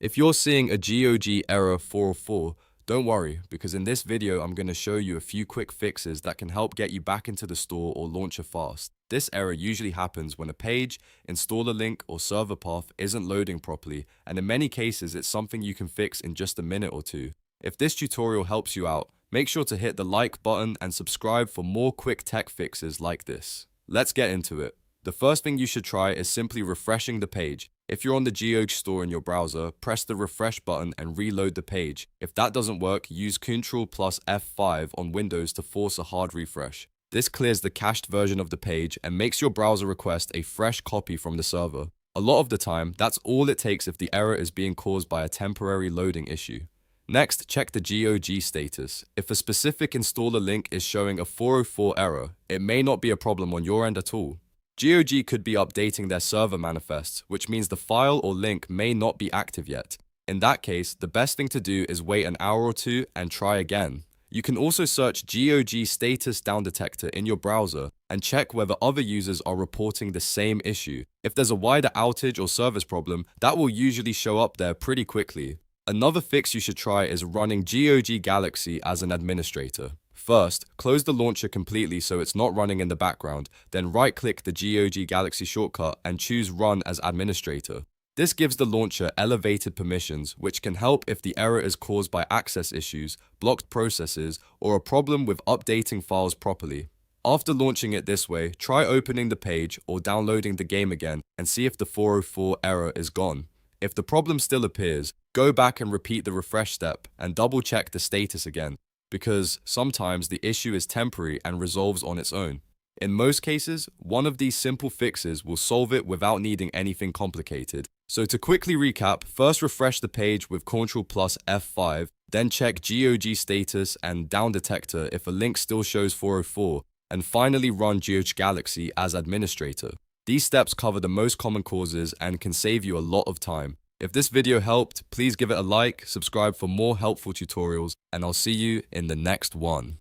If you're seeing a GOG error 404, don't worry, because in this video I'm going to show you a few quick fixes that can help get you back into the store or launcher fast. This error usually happens when a page, installer link, or server path isn't loading properly, and in many cases it's something you can fix in just a minute or two. If this tutorial helps you out, make sure to hit the like button and subscribe for more quick tech fixes like this. Let's get into it. The first thing you should try is simply refreshing the page. If you're on the GOG store in your browser, press the refresh button and reload the page. If that doesn't work, use Ctrl F5 on Windows to force a hard refresh. This clears the cached version of the page and makes your browser request a fresh copy from the server. A lot of the time, that's all it takes if the error is being caused by a temporary loading issue. Next, check the GOG status. If a specific installer link is showing a 404 error, it may not be a problem on your end at all. GOG could be updating their server manifests, which means the file or link may not be active yet. In that case, the best thing to do is wait an hour or two and try again. You can also search GOG Status Downdetector in your browser and check whether other users are reporting the same issue. If there's a wider outage or service problem, that will usually show up there pretty quickly. Another fix you should try is running GOG Galaxy as an administrator. First, close the launcher completely so it's not running in the background, then right-click the GOG Galaxy shortcut and choose Run as Administrator. This gives the launcher elevated permissions, which can help if the error is caused by access issues, blocked processes, or a problem with updating files properly. After launching it this way, try opening the page or downloading the game again and see if the 404 error is gone. If the problem still appears, go back and repeat the refresh step and double-check the status again, because sometimes the issue is temporary and resolves on its own. In most cases, one of these simple fixes will solve it without needing anything complicated. So to quickly recap, first refresh the page with Ctrl F5, then check GOG Status and Downdetector if a link still shows 404, and finally run GOG Galaxy as administrator. These steps cover the most common causes and can save you a lot of time. If this video helped, please give it a like, subscribe for more helpful tutorials, and I'll see you in the next one.